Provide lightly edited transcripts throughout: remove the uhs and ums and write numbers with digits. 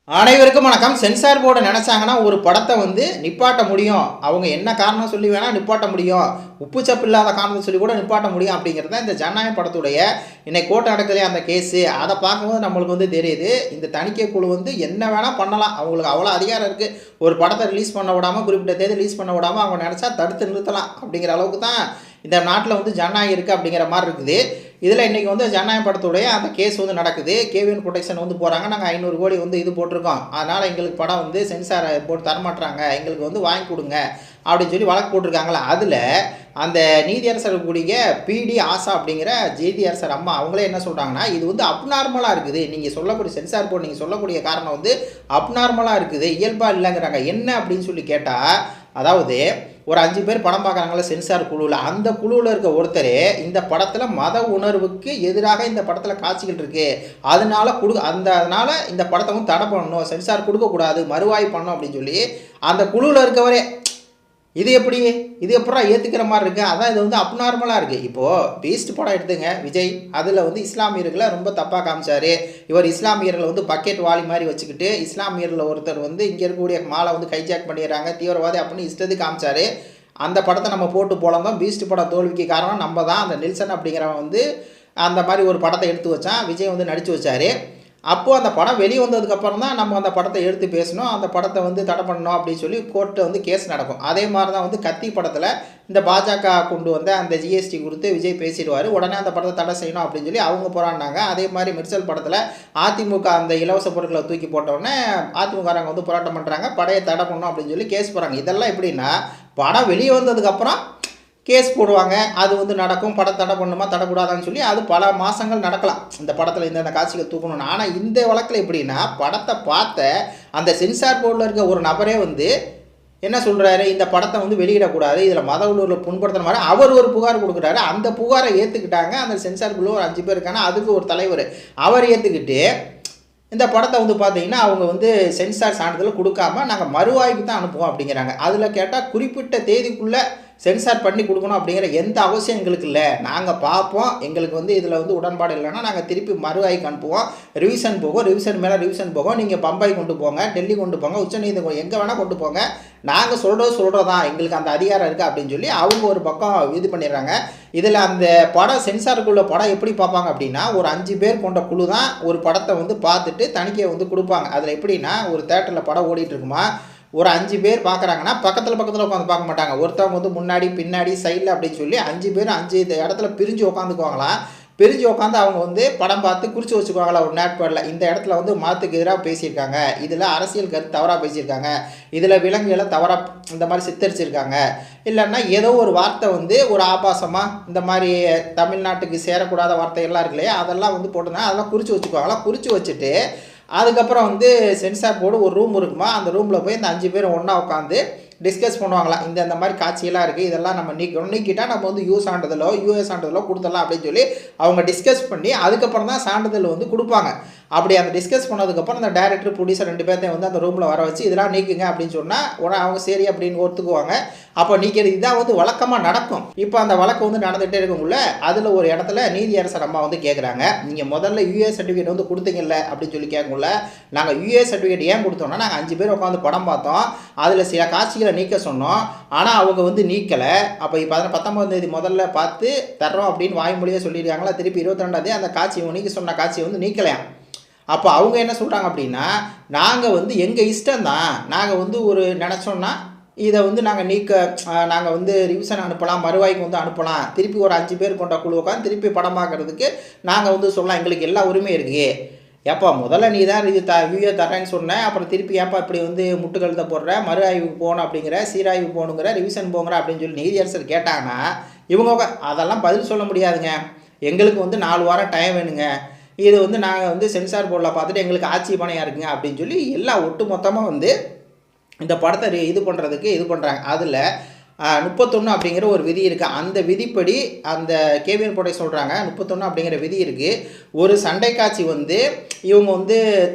அனைவருக்கும் வணக்கம். Censor board நினச்சாங்கன்னா ஒரு படத்தை நிப்பாட்ட முடியும். அவங்க என்ன காரணம் சொல்லி வேணால் நிப்பாட்ட முடியும். உப்பு சப்பு இல்லாத காரணத்தை சொல்லி கூட நிப்பாட்ட முடியும் அப்படிங்கிறத இந்த ஜனநாயக படத்துடைய இன்னைக்கு கோர்ட் நடக்குதே அந்த கேஸு. அதை பார்க்கும்போது நம்மளுக்கு தெரியுது. இந்த தணிக்கை குழு என்ன வேணால் பண்ணலாம். அவங்களுக்கு அவ்வளோ அதிகாரம் இருக்குது. ஒரு படத்தை ரிலீஸ் பண்ண விடாமல், குறிப்பிட்ட தேதி ரிலீஸ் பண்ண விடாமல் அவங்க நினச்சா தடுத்து நிறுத்தலாம் அப்படிங்கிற அளவுக்கு தான் இந்த நாட்டில் ஜனநாயகம் இருக்குது அப்படிங்கிற மாதிரி இருக்குது. இதில் இன்றைக்கி ஜனநாயக படத்துடைய அந்த கேஸ் நடக்குது. கேவிஎன் ப்ரொடெக்ஷன் போகிறாங்க. நாங்கள் 500 கோடி இது போட்டிருக்கோம். அதனால் எங்களுக்கு படம் சென்சார் போட்டு தரமாட்டுறாங்க, எங்களுக்கு வாங்கி கொடுங்க அப்படின்னு சொல்லி வழக்கு போட்டிருக்காங்களா. அதில் அந்த நீதியரசர் கூடிய பிடி ஆசா அப்படிங்கிற நீதியரசர் அம்மா அவங்களே என்ன சொல்கிறாங்கன்னா, இது அப்நார்மலாக இருக்குது. நீங்கள் சொல்லக்கூடிய சென்சார் போர்டு நீங்கள் சொல்லக்கூடிய காரணம் அப்நார்மலாக இருக்குது, இயல்பாக இல்லைங்கிறாங்க. என்ன அப்படின்னு சொல்லி கேட்டால், அதாவது ஒரு 5 பேர் படம் பார்க்குறாங்களே சென்சார் குழுவில், அந்த குழுவில் இருக்க ஒருத்தர் இந்த படத்தில் மத உணர்வுக்கு எதிராக இந்த படத்தில் காட்சிகள் இருக்குது, அதனால் இந்த படத்தை தடை பண்ணணும், சென்சார் கொடுக்கக்கூடாது, மறுவாய் பண்ணணும் அப்படின்னு சொல்லி அந்த குழுவில் இருக்கவரே இது எப்படா ஏற்றுக்கிற மாதிரி இருக்குது. அதான் இது அப்நார்மலாக இருக்குது. இப்போது பீஸ்ட் படம் எடுத்துங்க விஜய், அதில் இஸ்லாமியர்களை ரொம்ப தப்பாக காமிச்சார். இவர் இஸ்லாமியர்களை பக்கெட் வாலி மாதிரி வச்சுக்கிட்டு இஸ்லாமியரில் ஒருத்தர் இங்கே இருக்கக்கூடிய மாலை ஹைஜாக் பண்ணிடுறாங்க, தீவிரவாதி அப்படின்னு இஷ்டத்துக்கு காமிச்சார். அந்த படத்தை நம்ம போட்டு போலந்தோம். பீஸ்ட் படம் தோல்விக்கு காரணம் நம்ம தான். அந்த நெல்சன் அப்படிங்கிறவன் அந்த மாதிரி ஒரு படத்தை எடுத்து வச்சான். விஜய் நடித்து வச்சார். அப்போது அந்த படம் வெளியே வந்ததுக்கப்புறம் தான் நம்ம அந்த படத்தை எடுத்து பேசணும், அந்த படத்தை தடை பண்ணணும் அப்படின்னு சொல்லி கோர்ட்டு கேஸ் நடக்கும். அதே மாதிரி தான் கத்தி படத்தில் இந்த பாஜக கொண்டு வந்த அந்த ஜிஎஸ்டி கொடுத்து விஜய் பேசிடுவார். உடனே அந்த படத்தை தடை செய்யணும் அப்படின்னு சொல்லி அவங்க போராடினாங்க. அதே மாதிரி மெர்சல் படத்தில் அதிமுக அந்த இலவச பொருட்களை தூக்கி போட்டோடனே அதிமுககாரங்க போராட்டம் பண்ணுறாங்க, படையை தடை பண்ணணும் அப்படின்னு சொல்லி கேஸ் போகிறாங்க. இதெல்லாம் எப்படின்னா, படம் வெளியே வந்ததுக்கப்புறம் கேஸ் போடுவாங்க. அது நடக்கும். படம் தடை பண்ணுமா தடக்கூடாதான்னு சொல்லி அது பல மாதங்கள் நடக்கலாம். இந்த படத்தில் இந்த காட்சிகள் தூக்கணும்னு. ஆனால் இந்த வழக்கில் எப்படின்னா, படத்தை பார்த்த அந்த சென்சார் போர்டில் இருக்க ஒரு நபரே என்ன சொல்கிறாரு, இந்த படத்தை வெளியிடக்கூடாது, இதில் மத உள்ளூரில் புண்படுத்துகிற மாதிரி அவர் ஒரு புகார் கொடுக்குறாரு. அந்த புகாரை ஏற்றுக்கிட்டாங்க. அந்த சென்சார் குழு ஒரு 5 பேர் இருக்காங்க, அதுக்கு ஒரு தலைவர் அவர் ஏற்றுக்கிட்டு இந்த படத்தை பார்த்தீங்கன்னா அவங்க சென்சார் சான்றிதழ் கொடுக்காம நாங்கள் மறுவாய்க்கு தான் அனுப்புவோம் அப்படிங்கிறாங்க. அதில் கேட்டால் குறிப்பிட்ட தேதிக்குள்ளே சென்சார் பண்ணி கொடுக்கணும் அப்படிங்கிற எந்த அவசியம் எங்களுக்கு இல்லை. நாங்கள் பார்ப்போம், எங்களுக்கு இதில் உடன்பாடு இல்லைன்னா நாங்கள் திருப்பி மறுவாய்க்கு அனுப்புவோம். ரிவிஷன் போகும், ரிவிஷன் மேலே ரிவிஷன் போகும். நீங்கள் பம்பாய் கொண்டு போங்க, டெல்லி கொண்டு போங்க, உச்சநீதிமன்றம் எங்கே வேணால் கொண்டு போங்க, நாங்கள் சொல்கிறதா எங்களுக்கு அந்த அதிகாரம் இருக்குது அப்படின்னு சொல்லி அவங்க ஒரு பக்கம் இது பண்ணிடுறாங்க. இதில் அந்த படம் சென்சாருக்குள்ள படம் எப்படி பார்ப்பாங்க அப்படின்னா, ஒரு 5 பேர் கொண்ட குழு தான் ஒரு படத்தை பார்த்துட்டு தணிக்கையை கொடுப்பாங்க. அதில் எப்படின்னா, ஒரு தேட்டரில் படம் ஓடிட்டு இருக்குமா, ஒரு 5 பேர் பார்க்குறாங்கன்னா பக்கத்தில் உட்காந்து பார்க்க மாட்டாங்க. ஒருத்தவங்க முன்னாடி பின்னாடி சைடில் அப்படின்னு சொல்லி 5 பேர் 5 இடத்துல பிரிஞ்சு உட்காந்துக்குவாங்களாம். பிரிஞ்சு உட்காந்து அவங்க படம் பார்த்து குறித்து வச்சுக்குவாங்களா ஒரு நேட்பேடில். இந்த இடத்துல மாற்றுக்கு எதிராக பேசியிருக்காங்க, இதில் அரசியல் கருத்து தவறாக பேசியிருக்காங்க, இதில் விலங்குகளை தவறாக இந்த மாதிரி சித்தரிச்சிருக்காங்க, இல்லைன்னா ஏதோ ஒரு வார்த்தை ஒரு ஆபாசமாக இந்த மாதிரி தமிழ்நாட்டுக்கு சேரக்கூடாத வார்த்தைகள்லாம் இருக்கு இல்லையா, அதெல்லாம் போட்டுனா அதெல்லாம் குறித்து வச்சுக்குவாங்களாம். குறித்து வச்சுட்டு அதுக்கப்புறம் சென்சார் போர்டு ஒரு ரூம் இருக்குமா, அந்த ரூமில் போய் இந்த 5 பேரும் ஒன்றா உட்காந்து டிஸ்கஸ் பண்ணுவாங்களாம். இந்த மாதிரி காட்சியெல்லாம் இருக்குது, இதெல்லாம் நம்ம நீக்கிட்டால் நம்ம யூஎஸ் சான்றிதழோ கொடுத்துடலாம் அப்படின்னு சொல்லி அவங்க டிஸ்கஸ் பண்ணி அதுக்கப்புறம் தான் சான்றிதழ் கொடுப்பாங்க. அப்படி அந்த டிஸ்கஸ் பண்ணதுக்கப்புறம் அந்த டைரக்டர் ப்ரொடியூசர் 2 பேர்த்தையும் அந்த ரூமில் வர வச்சு இதெல்லாம் நீக்குங்க அப்படின்னு சொன்னால் உடனே அவங்க சரி அப்படின்னு ஒத்துக்குவாங்க. அப்போ நீக்கிறது இதான் வழக்கமாக நடக்கும். இப்போ அந்த வழக்கு நடந்துகிட்டே இருக்கும்ல, அதில் ஒரு இடத்துல நீதியரசர் அம்மா கேட்குறாங்க, நீங்கள் முதல்ல யூஎஸ் சர்டிஃபிகேட் கொடுத்தீங்கல்ல அப்படின்னு சொல்லி கேட்கும்ல. நாங்கள் யூஎஸ் சர்டிஃபிகேட் ஏன் கொடுத்தோம்னா, நாங்கள் 5 பேர் உட்காந்து படம் பார்த்தோம், அதில் சில காட்சிகளை நீக்க சொன்னோம், ஆனால் அவங்க நீக்கலை. அப்போ இப்போ 19ஆம் தேதி முதல்ல பார்த்து தர்றோம் அப்படின்னு வாய்மொழியாக சொல்லியிருக்காங்களா. திருப்பி 22ஆம் தேதி அந்த காட்சி நீக்க சொன்ன காட்சியை நீக்கலையாம். அப்போ அவங்க என்ன சொல்கிறாங்க அப்படின்னா, நாங்கள் எங்கள் இஷ்டம்தான், நாங்கள் ஒரு நினச்சோன்னா இதை நாங்கள் ரிவிஷன் அனுப்பலாம், மறுவாய்க்கு அனுப்பலாம், திருப்பி ஒரு 5 பேர் கொண்ட குழு உட்காந்து திருப்பி படம் பார்க்குறதுக்கு நாங்கள் சொல்லலாம், எங்களுக்கு எல்லா உரிமையும் இருக்குது. ஏப்பா முதல்ல நீ தான் யூஏ தரேன்னு சொன்னேன், அப்புறம் திருப்பி ஏப்பா இப்படி முட்டுக்கழுத்த போடுற, மறு ஆய்வுக்கு போகணும் அப்படிங்கிற, சீராய்வு போகணுங்கிற, ரிவிஷன் போங்கிற அப்படின்னு சொல்லி நீதியரசர் கேட்டாங்கன்னா இவங்க அதெல்லாம் பதில் சொல்ல முடியாதுங்க, எங்களுக்கு 4 வாரம் டைம் வேணுங்க, இது நாங்கள் சென்சார் போர்டில் பார்த்துட்டு எங்களுக்கு ஆட்சேபனையாக இருக்குங்க அப்படின்னு சொல்லி எல்லாம் ஒட்டு மொத்தமாக இந்த படத்தை இது பண்ணுறதுக்கு இது பண்ணுறாங்க. அதில் 31 அப்படிங்கிற ஒரு விதி இருக்குது. அந்த விதிப்படி அந்த கேவிஎன் போட்டை சொல்கிறாங்க 31 அப்படிங்கிற விதி இருக்குது. ஒரு சண்டை காட்சி வந்து இவங்க வந்து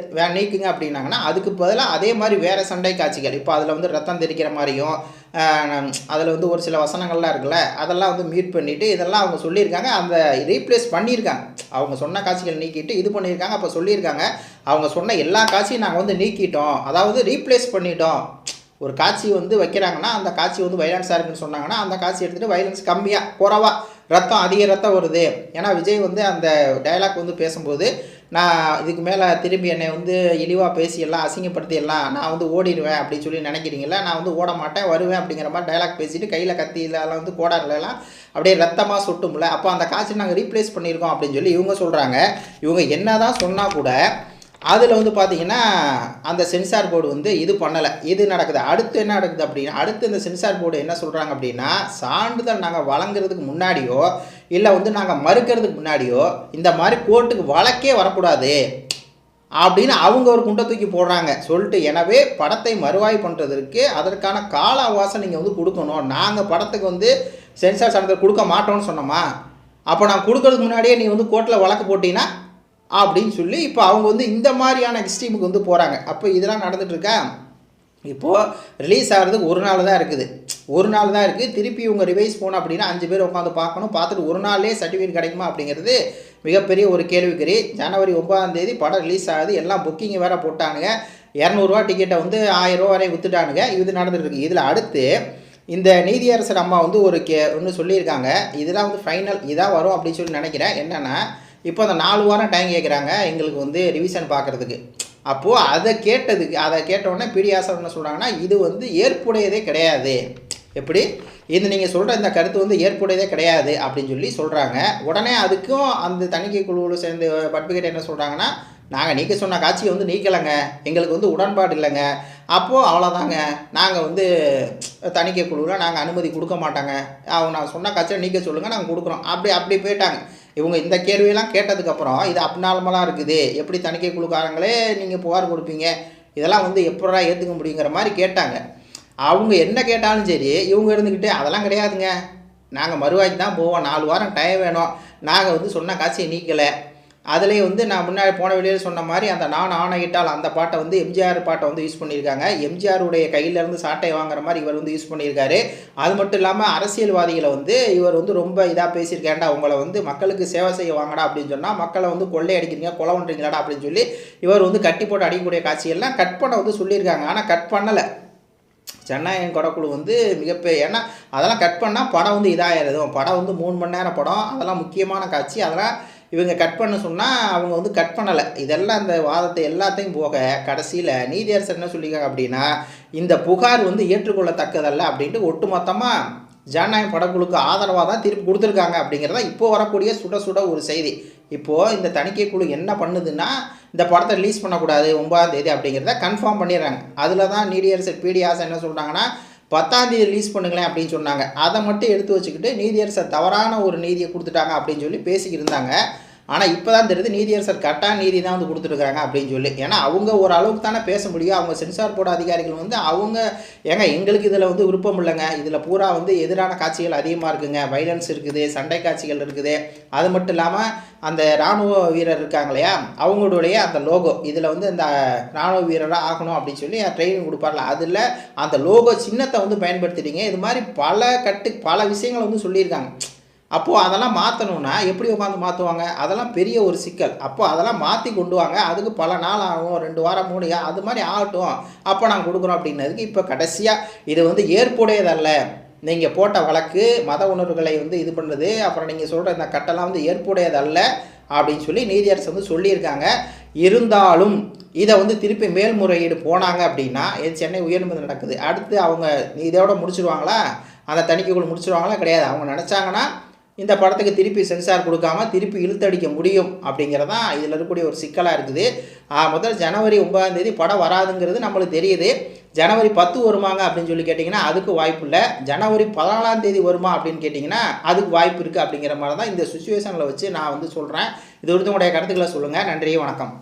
நீக்குங்க அப்படின்னாங்கன்னா அதுக்கு பதிலாக அதே மாதிரி வேறு சண்டை காட்சிகள், இப்போ அதில் வந்து ரத்தம் தெரிக்கிற மாதிரியும் அதில் வந்து ஒரு சில வசனங்கள்லாம் இருக்குல்ல, அதெல்லாம் வந்து மியூட் பண்ணிவிட்டு இதெல்லாம் அவங்க சொல்லியிருக்காங்க. அந்த ரீப்ளேஸ் பண்ணியிருக்காங்க. அவங்க சொன்ன காட்சிகள் நீக்கிட்டு இது பண்ணியிருக்காங்க. அப்போ சொல்லியிருக்காங்க அவங்க சொன்ன எல்லா காட்சியும் நாங்கள் வந்து நீக்கிட்டோம், அதாவது ரீப்ளேஸ் பண்ணிட்டோம். ஒரு காட்சி வந்து வைக்கிறாங்கன்னா அந்த காட்சி வந்து வைலன்ஸாக இருக்குன்னு சொன்னாங்கன்னா அந்த காட்சி எடுத்துகிட்டு வைலன்ஸ் கம்மியாக குறைவாக ரத்தம் அதிக ரத்தம் வருது. ஏன்னா விஜய் வந்து அந்த டைலாக் வந்து பேசும்போது நான் இதுக்கு மேலே திரும்பி என்னை வந்து இழிவாக பேசியெல்லாம் அசிங்கப்படுத்தியெல்லாம் நான் வந்து ஓடிடுவேன் அப்படின்னு சொல்லி நினைக்கிறீங்களா, நான் வந்து ஓட மாட்டேன் வருவேன் அப்படிங்கிற மாதிரி டைலாக் பேசிட்டு கையில் கத்தியில் வந்து கோடாரிலலாம் அப்படியே ரத்தமாக சுட்டும்ல. அப்போ அந்த காட்சி நாங்கள் ரீப்ளேஸ் பண்ணியிருக்கோம் அப்படின்னு சொல்லி இவங்க சொல்கிறாங்க. இவங்க என்ன தான் சொன்னால் கூட அதில் வந்து பார்த்திங்கன்னா அந்த சென்சார் போர்டு வந்து இது பண்ணலை. இது நடக்குது. அடுத்து என்ன நடக்குது அப்படின்னா, அடுத்து இந்த சென்சார் போர்டு என்ன சொல்கிறாங்க அப்படின்னா, சான்றிதழ் நாங்கள் வழங்குறதுக்கு முன்னாடியோ இல்லை வந்து நாங்கள் மறுக்கிறதுக்கு முன்னாடியோ இந்த மாதிரி கோர்ட்டுக்கு வழக்கே வரக்கூடாது அப்படின்னு அவங்க ஒரு குண்டை தூக்கி போடுறாங்க சொல்லிட்டு. எனவே படத்தை மறுவாய் பண்ணுறதுக்கு அதற்கான கால அவகாசம் நீங்கள் வந்து கொடுக்கணும். நாங்கள் படத்துக்கு வந்து சென்சார் சான்றிதழ் கொடுக்க மாட்டோம்னு சொன்னோமா, அப்போ நான் கொடுக்கறதுக்கு முன்னாடியே நீ வந்து கோர்ட்டில் வழக்கு போட்டிங்கன்னா அப்படின்னு சொல்லி இப்போ அவங்க வந்து இந்த மாதிரியான எக்ஸ்ட்ரீமுக்கு வந்து போகிறாங்க. அப்போ இதெல்லாம் நடந்துகிட்ருக்கா. இப்போது ரிலீஸ் ஆகிறதுக்கு ஒரு நாள் தான் இருக்குது, ஒரு நாள் தான் இருக்குது. திருப்பி இவங்க ரிவைஸ் போனோம் அப்படின்னா 5 பேர் உட்காந்து பார்க்கணும். பார்த்துட்டு ஒரு நாள்லேயே சர்டிஃபிகேட் கிடைக்குமா அப்படிங்கிறது மிகப்பெரிய ஒரு கேள்விக்குறி. ஜனவரி 9 படம் ரிலீஸ் ஆகுது. எல்லாம் புக்கிங் வேறு போட்டானுங்க. 200 டிக்கெட்டை வந்து 1000 வரை விற்றுட்டானுங்க. இது நடந்துகிட்ருக்கு. இதில் அடுத்து இந்த நீதியரசர் அம்மா வந்து ஒன்று சொல்லியிருக்காங்க. இதெல்லாம் வந்து ஃபைனல் இதாக வரும் அப்படின்னு சொல்லி நினைக்கிறேன். என்னென்னா இப்போ அந்த 4 வாரம் டைம் கேட்குறாங்க எங்களுக்கு வந்து ரிவிஷன் பார்க்குறதுக்கு. அப்போது அதை கேட்டவுடனே பிடிஆசர் என்ன சொல்கிறாங்கன்னா இது வந்து ஏற்புடையதே கிடையாது. எப்படி இது நீங்கள் சொல்கிற இந்த கருத்து வந்து ஏற்புடையதே கிடையாது அப்படின்னு சொல்லி சொல்கிறாங்க. உடனே அதுக்கும் அந்த தணிக்கை குழுவில் சேர்ந்து அட்வொகேட் என்ன சொல்கிறாங்கன்னா, நாங்கள் நீக்க சொன்ன காட்சியை வந்து நீக்கலைங்க, எங்களுக்கு வந்து உடன்பாடு இல்லைங்க. அப்போது அவ்வளோதாங்க, நாங்கள் வந்து தணிக்கை குழுவில் நாங்கள் அனுமதி கொடுக்க மாட்டாங்க, அவங்க நான் சொன்ன காட்சியை நீக்க சொல்லுங்கள், நாங்கள் கொடுக்குறோம் அப்படி போயிட்டாங்க. இவங்க இந்த கேள்வியெல்லாம் கேட்டதுக்கப்புறம் இது அப்நார்மலாக இருக்குது, எப்படி தணிக்கை குழுக்காரங்களே நீங்கள் புகார் கொடுப்பீங்க, இதெல்லாம் வந்து எப்படா ஏற்றுக்க முடியுங்கிற மாதிரி கேட்டாங்க. அவங்க என்ன கேட்டாலும் சரி இவங்க இருந்துக்கிட்டு அதெல்லாம் கிடையாதுங்க, நாங்கள் மறுவாய்க்கு தான் போவோம், 4 வாரம் டைம் வேணும், நாங்கள் வந்து சொன்ன காட்சியை நீக்கலை. அதுலேயே வந்து நான் முன்னாடி போன வெளியில் சொன்ன மாதிரி அந்த நான் ஆணையிட்டால் அந்த பாட்டை வந்து எம்ஜிஆர் பாட்டை வந்து யூஸ் பண்ணியிருக்காங்க. எம்ஜிஆருடைய கையிலேருந்து சாட்டை வாங்குற மாதிரி இவர் வந்து யூஸ் பண்ணியிருக்காரு. அது மட்டும் இல்லாமல் அரசியல்வாதிகளை வந்து இவர் வந்து ரொம்ப இதாக பேசியிருக்கேன்டா, உங்களை வந்து மக்களுக்கு சேவை செய்ய வாங்கடா அப்படின்னு சொன்னால் மக்களை வந்து கொள்ளை அடிக்கிறீங்க கொலை பண்ணுறீங்களாடா அப்படின்னு சொல்லி இவர் வந்து கட்டி போட்டு அடிக்கக்கூடிய காட்சியெல்லாம் கட் பண்ண வந்து சொல்லியிருக்காங்க. ஆனால் கட் பண்ணலை. ஜனநாயகன் கொடக்குழு வந்து மிகப்பெரிய, ஏன்னா அதெல்லாம் கட் பண்ணால் படம் வந்து இதாகிடும். படம் வந்து 3 மணி நேரம் படம், அதெல்லாம் முக்கியமான காட்சி, அதெல்லாம் இவங்க கட் பண்ண சொன்னால் அவங்க வந்து கட் பண்ணலை. இதெல்லாம் இந்த வாதத்தை எல்லாத்தையும் போக கடைசியில் நீதியரசர் என்ன சொல்லியிருக்காங்க அப்படின்னா, இந்த புகார் வந்து ஏற்றுக்கொள்ளத்தக்கதல்ல அப்படின்ட்டு ஒட்டுமொத்தமாக ஜனநாயக படக்குழுக்கு ஆதரவாக தான் திருப்பி கொடுத்துருக்காங்க அப்படிங்கிறதா இப்போது வரக்கூடிய சுட ஒரு செய்தி. இப்போது இந்த தணிக்கை குழு என்ன பண்ணுதுன்னா, இந்த படத்தை ரிலீஸ் பண்ணக்கூடாது 9 அப்படிங்கிறத கன்ஃபார்ம் பண்ணிடுறாங்க. அதில் தான் நீதியரசர் பிடிஆசர் என்ன சொல்கிறாங்கன்னா 10 ரிலீஸ் பண்ணுங்களேன் அப்படின்னு சொன்னாங்க. அதை மட்டும் எடுத்து வச்சுக்கிட்டு நீதியரசர் தவறான ஒரு நீதியை கொடுத்துட்டாங்க அப்படின்னு சொல்லி பேசிக்கிட்டு இருந்தாங்க. ஆனால் இப்போ தான் தெரியுது நீதியரசர் கரெக்டான நீதி தான் வந்து கொடுத்துருக்காங்க அப்படின்னு சொல்லி. ஏன்னா அவங்க ஒரு அளவுக்கு தானே பேச முடியும். அவங்க சென்சார் போர்டு அதிகாரிகள் வந்து அவங்க எங்களுக்கு இதில் வந்து விருப்பம் இல்லைங்க, இதில் பூரா வந்து எதிரான காட்சிகள் அதிகமாக இருக்குங்க, வைலன்ஸ் இருக்குது, சண்டை காட்சிகள் இருக்குது, அது மட்டும் இல்லாமல் அந்த இராணுவ வீரர் இருக்காங்க இல்லையா அவங்களுடைய அந்த லோகோ இதில் வந்து இந்த இராணுவ வீரராக ஆகணும் அப்படின்னு சொல்லி ட்ரைனிங் கொடுப்பார்ல, அதில் அந்த லோகோ சின்னத்தை வந்து பயன்படுத்திட்டீங்க. இது மாதிரி பல விஷயங்களை வந்து சொல்லியிருக்காங்க. அப்போது அதெல்லாம் மாற்றணுன்னா எப்படி உட்காந்து மாற்றுவாங்க, அதெல்லாம் பெரிய ஒரு சிக்கல். அப்போது அதெல்லாம் மாற்றி கொண்டு வாங்க, அதுக்கு பல நாள் ஆகும், 2 வாரம் 3 அது மாதிரி ஆகட்டும், அப்போ நாங்கள் கொடுக்குறோம் அப்படின்னதுக்கு இப்போ கடைசியாக இது வந்து ஏற்புடையதல்ல, நீங்கள் போட்ட வழக்கு மத உணர்வுகளை வந்து இது பண்ணுறது, அப்புறம் நீங்கள் சொல்கிற இந்த கட்டெல்லாம் வந்து ஏற்புடையதல்ல அப்படின்னு சொல்லி நீதியரசர் வந்து சொல்லியிருக்காங்க. இருந்தாலும் இதை வந்து திருப்பி மேல்முறையீடு போனாங்க அப்படின்னா சென்னை உயர்நீதிமன்றம் நடக்குது, அடுத்து அவங்க இதோட முடிச்சிடுவாங்களா, அந்த தணிக்கைக்குள் முடிச்சிடுவாங்களா, கிடையாது. அவங்க நினச்சாங்கன்னா இந்த படத்துக்கு திருப்பி சென்சார் கொடுக்காம திருப்பி இழுத்தடிக்க முடியும் அப்படிங்கிறதான் இதில் இருக்கக்கூடிய ஒரு சிக்கலாக இருக்குது. முதல் ஜனவரி 9 படம் வராதுங்கிறது நம்மளுக்கு தெரியுது. ஜனவரி 10 வருமாங்க அப்படின்னு சொல்லி கேட்டிங்கன்னா அதுக்கு வாய்ப்பு இல்லை. ஜனவரி 14 வருமா அப்படின்னு கேட்டிங்கன்னா அதுக்கு வாய்ப்பு இருக்குது. அப்படிங்கிற மாதிரி தான் இந்த சுச்சுவேஷனில் வச்சு நான் வந்து சொல்கிறேன். இது ஒருத்தவங்களுடைய கருத்துக்களை சொல்லுங்கள். நன்றி, வணக்கம்.